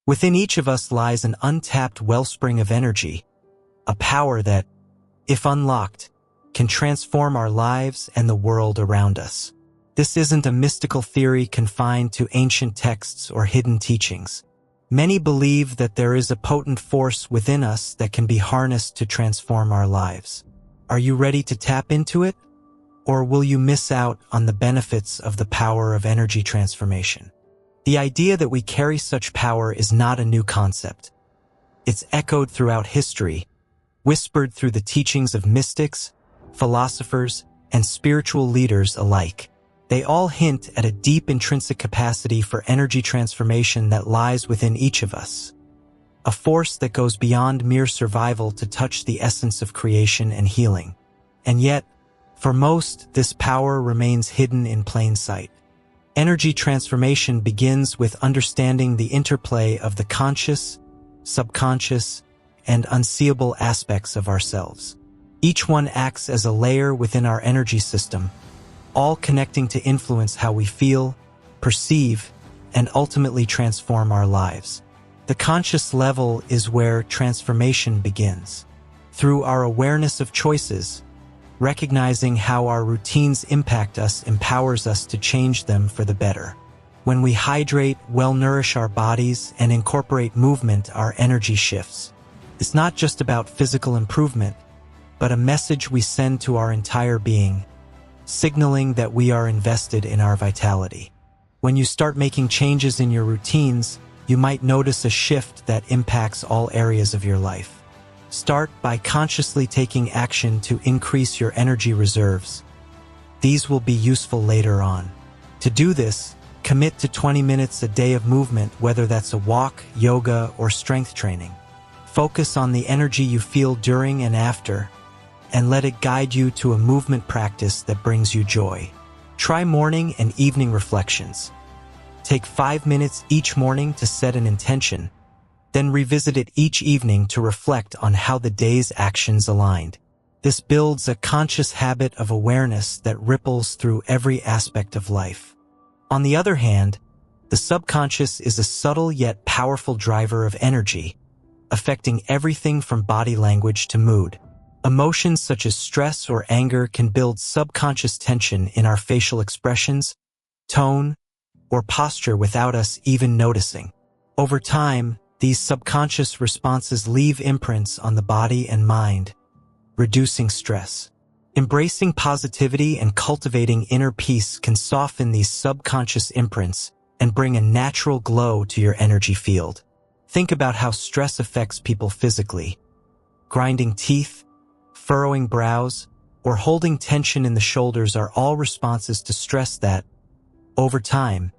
Within each of us lies an untapped wellspring of energy, a power that, if unlocked, can transform our lives and the world around us. This isn't a mystical theory confined to ancient texts or hidden teachings. Many believe that there is a potent force within us that can be harnessed to transform our lives. Are you ready to tap into it? Or will you miss out on the benefits of the power of energy transformation? The idea that we carry such power is not a new concept. It's echoed throughout history, whispered through the teachings of mystics, philosophers, and spiritual leaders alike. They all hint at a deep intrinsic capacity for energy transformation that lies within each of us. A force that goes beyond mere survival to touch the essence of creation and healing. And yet, for most, this power remains hidden in plain sight. Energy transformation begins with understanding the interplay of the conscious, subconscious, and unseeable aspects of ourselves. Each one acts as a layer within our energy system, all connecting to influence how we feel, perceive, and ultimately transform our lives. The conscious level is where transformation begins. Through our awareness of choices, recognizing how our routines impact us empowers us to change them for the better. When we hydrate, well-nourish our bodies, and incorporate movement, our energy shifts. It's not just about physical improvement, but a message we send to our entire being, signaling that we are invested in our vitality. When you start making changes in your routines, you might notice a shift that impacts all areas of your life. Start by consciously taking action to increase your energy reserves. These will be useful later on. To do this, commit to 20 minutes a day of movement, whether that's a walk, yoga, or strength training. Focus on the energy you feel during and after, and let it guide you to a movement practice that brings you joy. Try morning and evening reflections. Take 5 minutes each morning to set an intention, then revisit it each evening to reflect on how the day's actions aligned. This builds a conscious habit of awareness that ripples through every aspect of life. On the other hand, the subconscious is a subtle yet powerful driver of energy, affecting everything from body language to mood. Emotions such as stress or anger can build subconscious tension in our facial expressions, tone, or posture without us even noticing. Over time, these subconscious responses leave imprints on the body and mind, reducing stress. Embracing positivity and cultivating inner peace can soften these subconscious imprints and bring a natural glow to your energy field. Think about how stress affects people physically. Grinding teeth, furrowing brows, or holding tension in the shoulders are all responses to stress that, over time,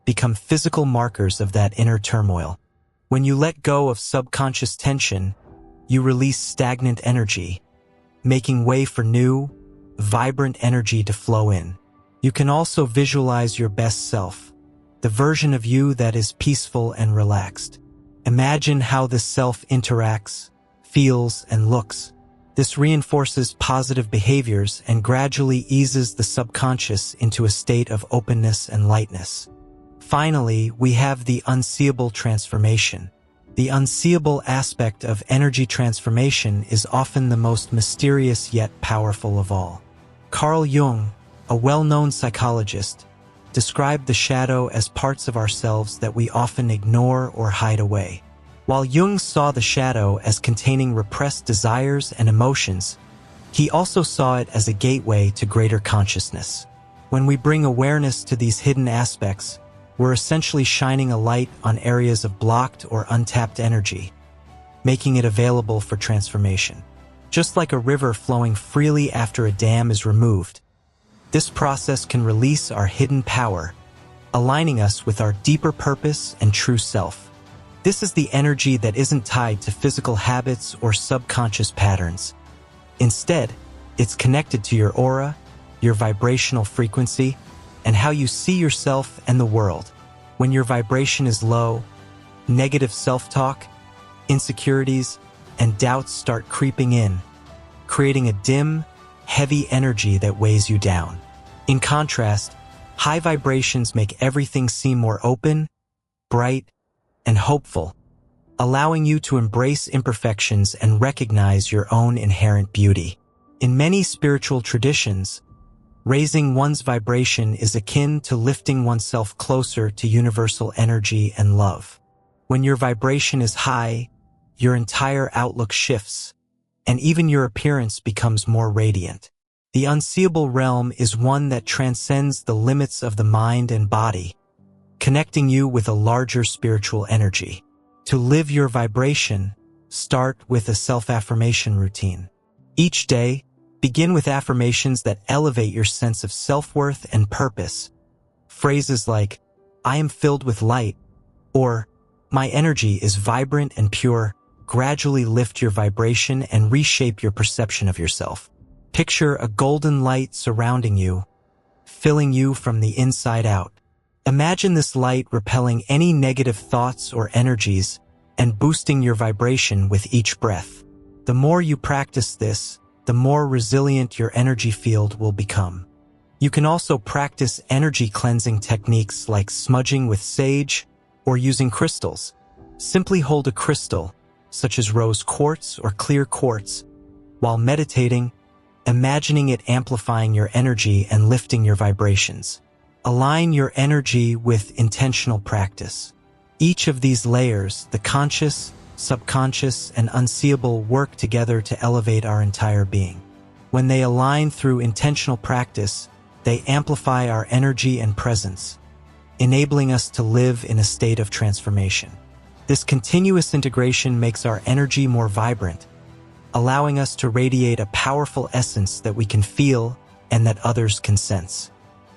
become physical markers of that inner turmoil. When you let go of subconscious tension, you release stagnant energy, making way for new, vibrant energy to flow in. You can also visualize your best self, the version of you that is peaceful and relaxed. Imagine how this self interacts, feels, and looks. This reinforces positive behaviors and gradually eases the subconscious into a state of openness and lightness. Finally, we have the unseeable transformation. The unseeable aspect of energy transformation is often the most mysterious yet powerful of all. Carl Jung, a well-known psychologist, described the shadow as parts of ourselves that we often ignore or hide away. While Jung saw the shadow as containing repressed desires and emotions, he also saw it as a gateway to greater consciousness. When we bring awareness to these hidden aspects, we're essentially shining a light on areas of blocked or untapped energy, making it available for transformation. Just like a river flowing freely after a dam is removed, this process can release our hidden power, aligning us with our deeper purpose and true self. This is the energy that isn't tied to physical habits or subconscious patterns. Instead, it's connected to your aura, your vibrational frequency, and how you see yourself and the world. When your vibration is low, negative self-talk, insecurities, and doubts start creeping in, creating a dim, heavy energy that weighs you down. In contrast, high vibrations make everything seem more open, bright, and hopeful, allowing you to embrace imperfections and recognize your own inherent beauty. In many spiritual traditions, raising one's vibration is akin to lifting oneself closer to universal energy and love. When your vibration is high, your entire outlook shifts, and even your appearance becomes more radiant. The unseeable realm is one that transcends the limits of the mind and body, connecting you with a larger spiritual energy. To live your vibration, start with a self-affirmation routine. Each day, begin with affirmations that elevate your sense of self-worth and purpose. Phrases like, "I am filled with light," or "My energy is vibrant and pure," gradually lift your vibration and reshape your perception of yourself. Picture a golden light surrounding you, filling you from the inside out. Imagine this light repelling any negative thoughts or energies and boosting your vibration with each breath. The more you practice this, the more resilient your energy field will become. You can also practice energy cleansing techniques like smudging with sage or using crystals. Simply hold a crystal, such as rose quartz or clear quartz, while meditating, imagining it amplifying your energy and lifting your vibrations. Align your energy with intentional practice. Each of these layers, the conscious, subconscious, and unseeable, work together to elevate our entire being. When they align through intentional practice, they amplify our energy and presence, enabling us to live in a state of transformation. This continuous integration makes our energy more vibrant, allowing us to radiate a powerful essence that we can feel and that others can sense.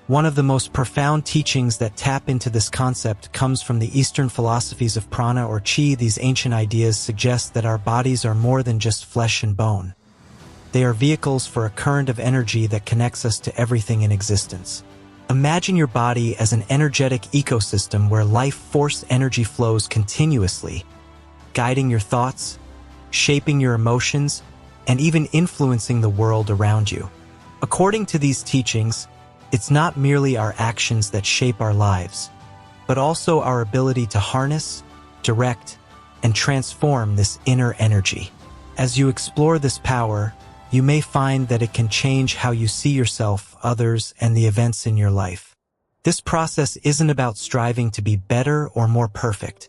One of the most profound teachings that tap into this concept comes from the Eastern philosophies of prana or chi. These ancient ideas suggest that our bodies are more than just flesh and bone. They are vehicles for a current of energy that connects us to everything in existence. Imagine your body as an energetic ecosystem where life force energy flows continuously, guiding your thoughts, shaping your emotions, and even influencing the world around you. According to these teachings, it's not merely our actions that shape our lives, but also our ability to harness, direct, and transform this inner energy. As you explore this power, you may find that it can change how you see yourself, others, and the events in your life. This process isn't about striving to be better or more perfect.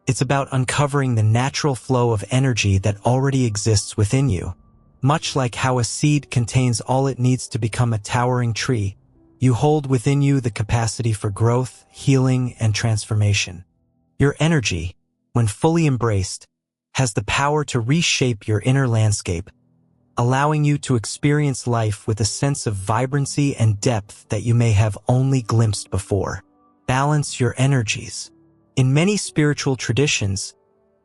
It's about uncovering the natural flow of energy that already exists within you. Much like how a seed contains all it needs to become a towering tree, you hold within you the capacity for growth, healing, and transformation. Your energy, when fully embraced, has the power to reshape your inner landscape, allowing you to experience life with a sense of vibrancy and depth that you may have only glimpsed before. Balance your energies. In many spiritual traditions,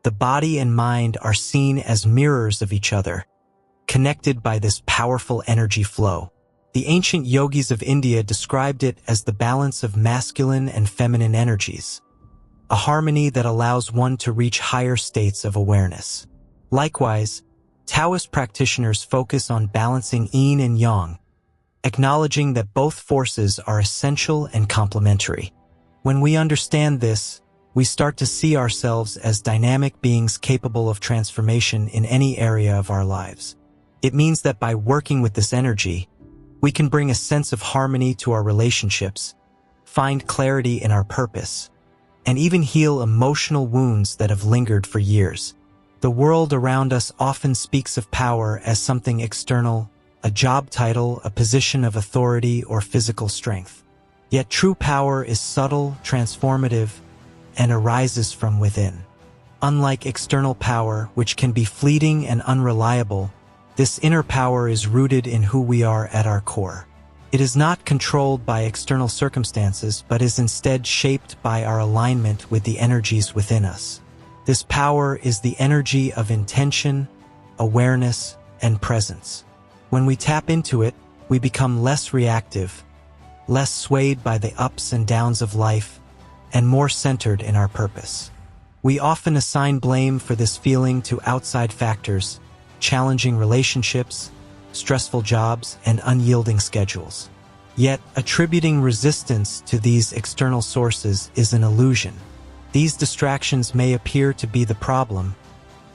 the body and mind are seen as mirrors of each other, connected by this powerful energy flow. The ancient yogis of India described it as the balance of masculine and feminine energies, a harmony that allows one to reach higher states of awareness. Likewise, Taoist practitioners focus on balancing yin and yang, acknowledging that both forces are essential and complementary. When we understand this, we start to see ourselves as dynamic beings capable of transformation in any area of our lives. It means that by working with this energy, we can bring a sense of harmony to our relationships, find clarity in our purpose, and even heal emotional wounds that have lingered for years. The world around us often speaks of power as something external, a job title, a position of authority, or physical strength. Yet true power is subtle, transformative, and arises from within. Unlike external power, which can be fleeting and unreliable, this inner power is rooted in who we are at our core. It is not controlled by external circumstances, but is instead shaped by our alignment with the energies within us. This power is the energy of intention, awareness, and presence. When we tap into it, we become less reactive, less swayed by the ups and downs of life, and more centered in our purpose. We often assign blame for this feeling to outside factors, challenging relationships, stressful jobs, and unyielding schedules. Yet, attributing resistance to these external sources is an illusion. These distractions may appear to be the problem,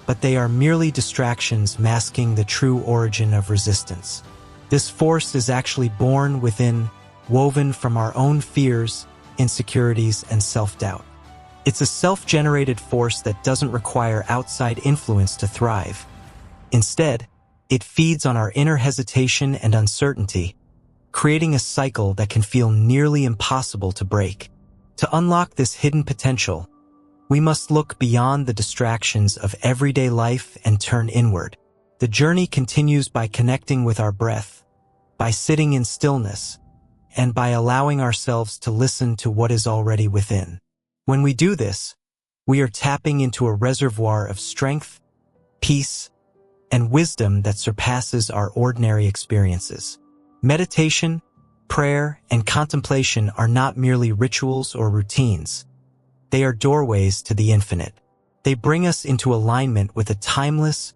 but they are merely distractions masking the true origin of resistance. This force is actually born within, woven from our own fears, insecurities, and self-doubt. It's a self-generated force that doesn't require outside influence to thrive. Instead, it feeds on our inner hesitation and uncertainty, creating a cycle that can feel nearly impossible to break. To unlock this hidden potential, we must look beyond the distractions of everyday life and turn inward. The journey continues by connecting with our breath, by sitting in stillness, and by allowing ourselves to listen to what is already within. When we do this, we are tapping into a reservoir of strength, peace, and wisdom that surpasses our ordinary experiences. Meditation, prayer, and contemplation are not merely rituals or routines. They are doorways to the infinite. They bring us into alignment with a timeless,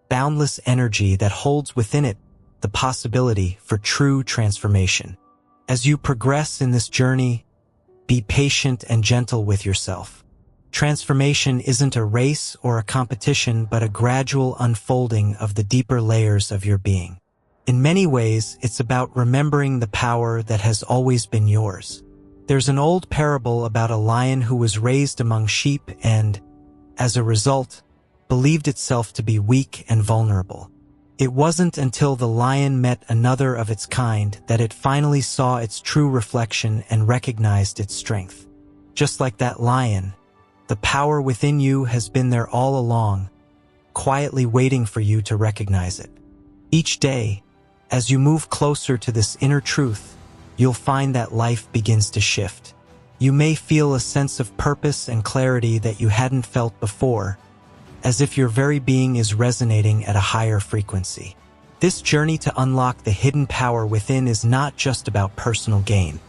boundless energy that holds within it the possibility for true transformation. As you progress in this journey, be patient and gentle with yourself. Transformation isn't a race or a competition, but a gradual unfolding of the deeper layers of your being. In many ways, it's about remembering the power that has always been yours. There's an old parable about a lion who was raised among sheep and, as a result, believed itself to be weak and vulnerable. It wasn't until the lion met another of its kind that it finally saw its true reflection and recognized its strength. Just like that lion, the power within you has been there all along, quietly waiting for you to recognize it. Each day, as you move closer to this inner truth, you'll find that life begins to shift. You may feel a sense of purpose and clarity that you hadn't felt before, as if your very being is resonating at a higher frequency. This journey to unlock the hidden power within is not just about personal gain.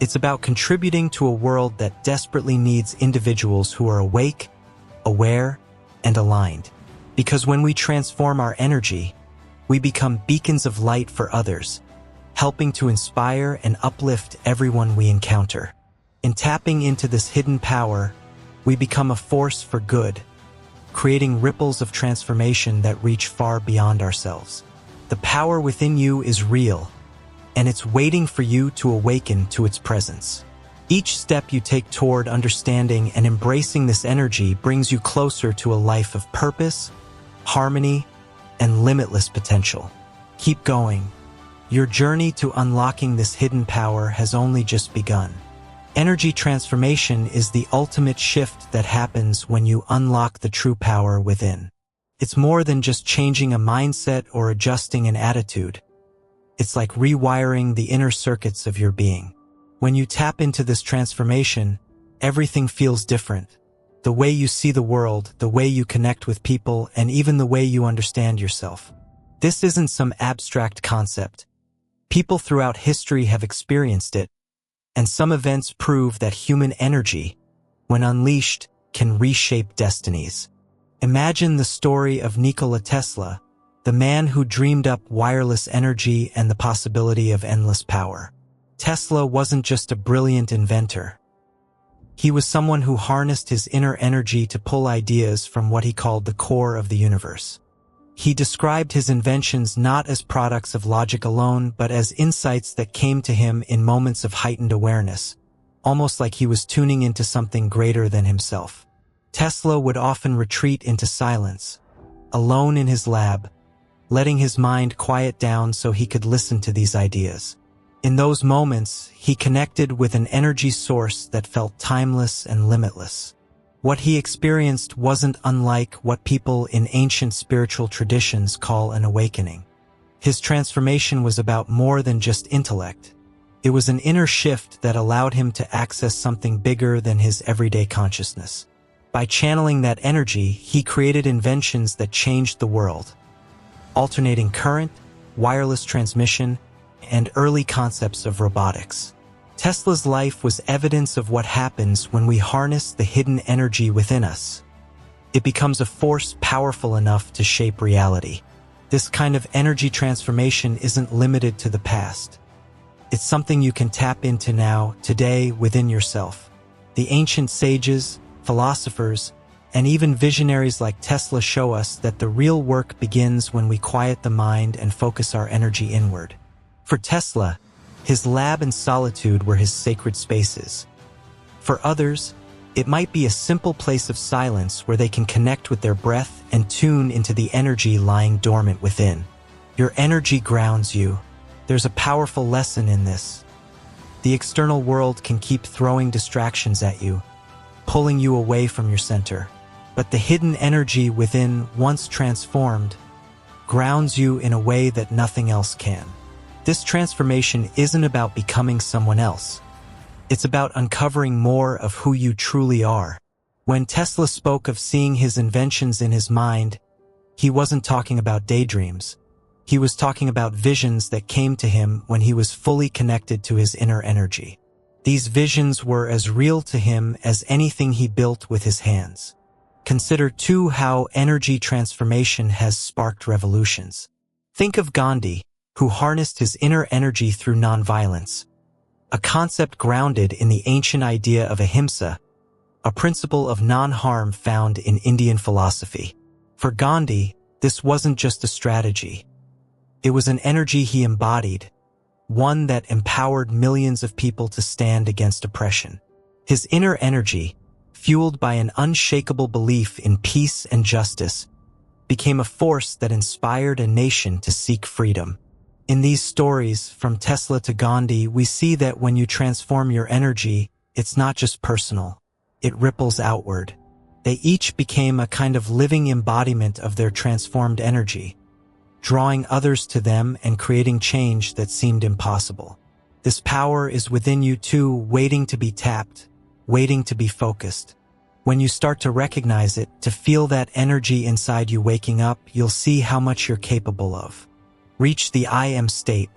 It's about contributing to a world that desperately needs individuals who are awake, aware, and aligned. Because when we transform our energy, we become beacons of light for others, helping to inspire and uplift everyone we encounter. In tapping into this hidden power, we become a force for good, creating ripples of transformation that reach far beyond ourselves. The power within you is real, and it's waiting for you to awaken to its presence. Each step you take toward understanding and embracing this energy brings you closer to a life of purpose, harmony, and limitless potential. Keep going. Your journey to unlocking this hidden power has only just begun. Energy transformation is the ultimate shift that happens when you unlock the true power within. It's more than just changing a mindset or adjusting an attitude. It's like rewiring the inner circuits of your being. When you tap into this transformation, everything feels different. The way you see the world, the way you connect with people, and even the way you understand yourself. This isn't some abstract concept. People throughout history have experienced it, and some events prove that human energy, when unleashed, can reshape destinies. Imagine the story of Nikola Tesla, the man who dreamed up wireless energy and the possibility of endless power. Tesla wasn't just a brilliant inventor. He was someone who harnessed his inner energy to pull ideas from what he called the core of the universe. He described his inventions not as products of logic alone, but as insights that came to him in moments of heightened awareness, almost like he was tuning into something greater than himself. Tesla would often retreat into silence, alone in his lab, letting his mind quiet down so he could listen to these ideas. In those moments, he connected with an energy source that felt timeless and limitless. What he experienced wasn't unlike what people in ancient spiritual traditions call an awakening. His transformation was about more than just intellect. It was an inner shift that allowed him to access something bigger than his everyday consciousness. By channeling that energy, he created inventions that changed the world. Alternating current, wireless transmission, and early concepts of robotics. Tesla's life was evidence of what happens when we harness the hidden energy within us. It becomes a force powerful enough to shape reality. This kind of energy transformation isn't limited to the past. It's something you can tap into now, today, within yourself. The ancient sages, philosophers, and even visionaries like Tesla show us that the real work begins when we quiet the mind and focus our energy inward. For Tesla, his lab and solitude were his sacred spaces. For others, it might be a simple place of silence where they can connect with their breath and tune into the energy lying dormant within. Your energy grounds you. There's a powerful lesson in this. The external world can keep throwing distractions at you, pulling you away from your center. But the hidden energy within, once transformed, grounds you in a way that nothing else can. This transformation isn't about becoming someone else. It's about uncovering more of who you truly are. When Tesla spoke of seeing his inventions in his mind, he wasn't talking about daydreams. He was talking about visions that came to him when he was fully connected to his inner energy. These visions were as real to him as anything he built with his hands. Consider, too, how energy transformation has sparked revolutions. Think of Gandhi, who harnessed his inner energy through nonviolence, a concept grounded in the ancient idea of ahimsa, a principle of non-harm found in Indian philosophy. For Gandhi, this wasn't just a strategy. It was an energy he embodied, one that empowered millions of people to stand against oppression. His inner energy, fueled by an unshakable belief in peace and justice, became a force that inspired a nation to seek freedom. In these stories, from Tesla to Gandhi, we see that when you transform your energy, it's not just personal. It ripples outward. They each became a kind of living embodiment of their transformed energy, drawing others to them and creating change that seemed impossible. This power is within you too, waiting to be tapped, waiting to be focused. When you start to recognize it, to feel that energy inside you waking up, you'll see how much you're capable of. Reach the I am state.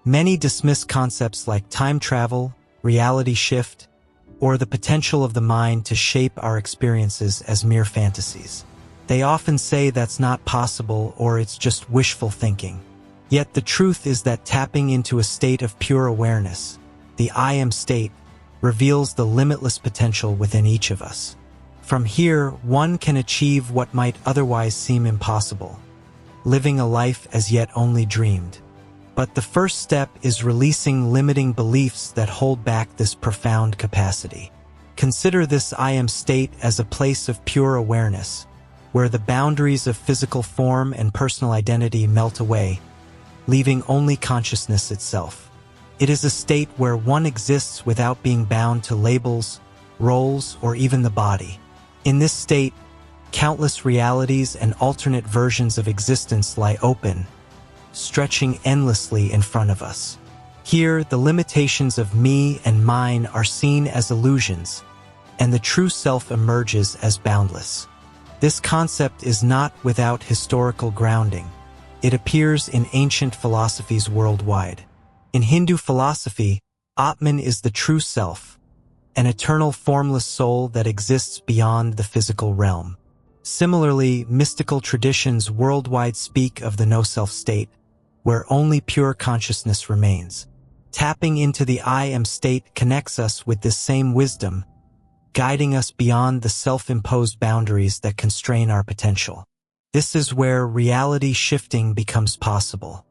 Many dismiss concepts like time travel, reality shift, or the potential of the mind to shape our experiences as mere fantasies. They often say that's not possible or it's just wishful thinking. Yet the truth is that tapping into a state of pure awareness, the I am state, reveals the limitless potential within each of us. From here, one can achieve what might otherwise seem impossible, living a life as yet only dreamed. But the first step is releasing limiting beliefs that hold back this profound capacity. Consider this I am state as a place of pure awareness, where the boundaries of physical form and personal identity melt away, leaving only consciousness itself. It is a state where one exists without being bound to labels, roles, or even the body. In this state, countless realities and alternate versions of existence lie open, stretching endlessly in front of us. Here, the limitations of me and mine are seen as illusions, and the true self emerges as boundless. This concept is not without historical grounding. It appears in ancient philosophies worldwide. In Hindu philosophy, Atman is the true self, an eternal formless soul that exists beyond the physical realm. Similarly, mystical traditions worldwide speak of the no-self state, where only pure consciousness remains. Tapping into the I am state connects us with this same wisdom, guiding us beyond the self-imposed boundaries that constrain our potential. This is where reality shifting becomes possible.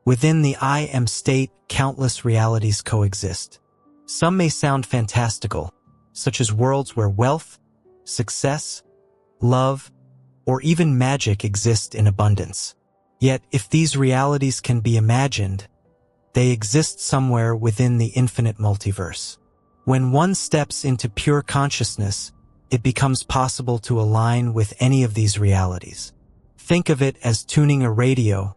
Within the I am state, countless realities coexist. Some may sound fantastical, such as worlds where wealth, success, love, or even magic exist in abundance. Yet, if these realities can be imagined, they exist somewhere within the infinite multiverse. When one steps into pure consciousness, it becomes possible to align with any of these realities. Think of it as tuning a radio.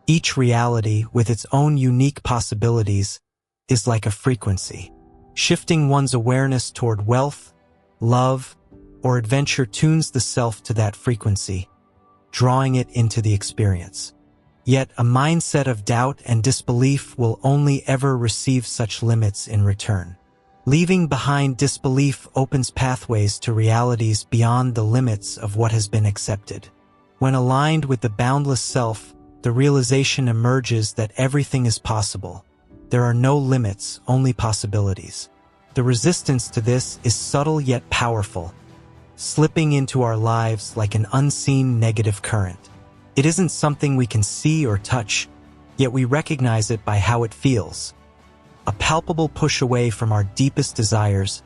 Each reality, with its own unique possibilities, is like a frequency. Shifting one's awareness toward wealth, love, or adventure tunes the self to that frequency, drawing it into the experience. Yet a mindset of doubt and disbelief will only ever receive such limits in return. Leaving behind disbelief opens pathways to realities beyond the limits of what has been accepted. When aligned with the boundless self, the realization emerges that everything is possible. There are no limits, only possibilities. The resistance to this is subtle yet powerful, slipping into our lives like an unseen negative current. It isn't something we can see or touch, yet we recognize it by how it feels. A palpable push away from our deepest desires,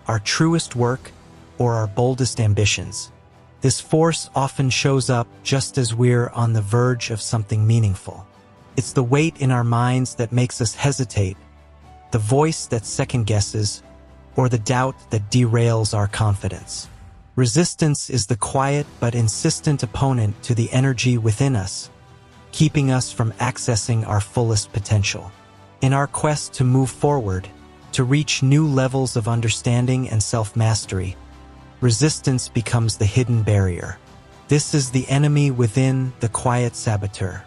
our truest work, or our boldest ambitions. This force often shows up just as we're on the verge of something meaningful. It's the weight in our minds that makes us hesitate, the voice that second-guesses, or the doubt that derails our confidence. Resistance is the quiet but insistent opponent to the energy within us, keeping us from accessing our fullest potential. In our quest to move forward, to reach new levels of understanding and self-mastery, resistance becomes the hidden barrier. This is the enemy within, the quiet saboteur.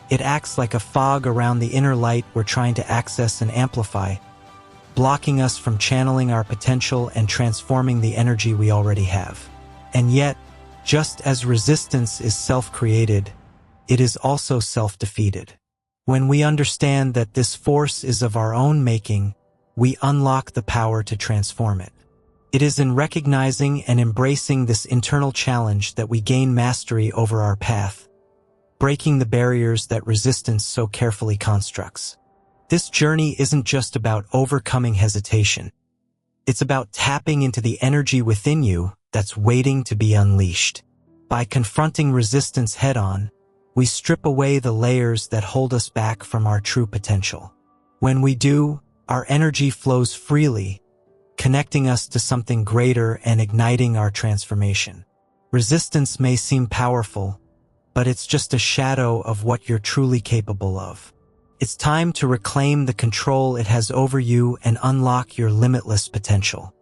It acts like a fog around the inner light we're trying to access and amplify, blocking us from channeling our potential and transforming the energy we already have. And yet, just as resistance is self-created, it is also self-defeated. When we understand that this force is of our own making, we unlock the power to transform it. It is in recognizing and embracing this internal challenge that we gain mastery over our path, breaking the barriers that resistance so carefully constructs. This journey isn't just about overcoming hesitation. It's about tapping into the energy within you that's waiting to be unleashed. By confronting resistance head-on, we strip away the layers that hold us back from our true potential. When we do, our energy flows freely, connecting us to something greater and igniting our transformation. Resistance may seem powerful, but it's just a shadow of what you're truly capable of. It's time to reclaim the control it has over you and unlock your limitless potential.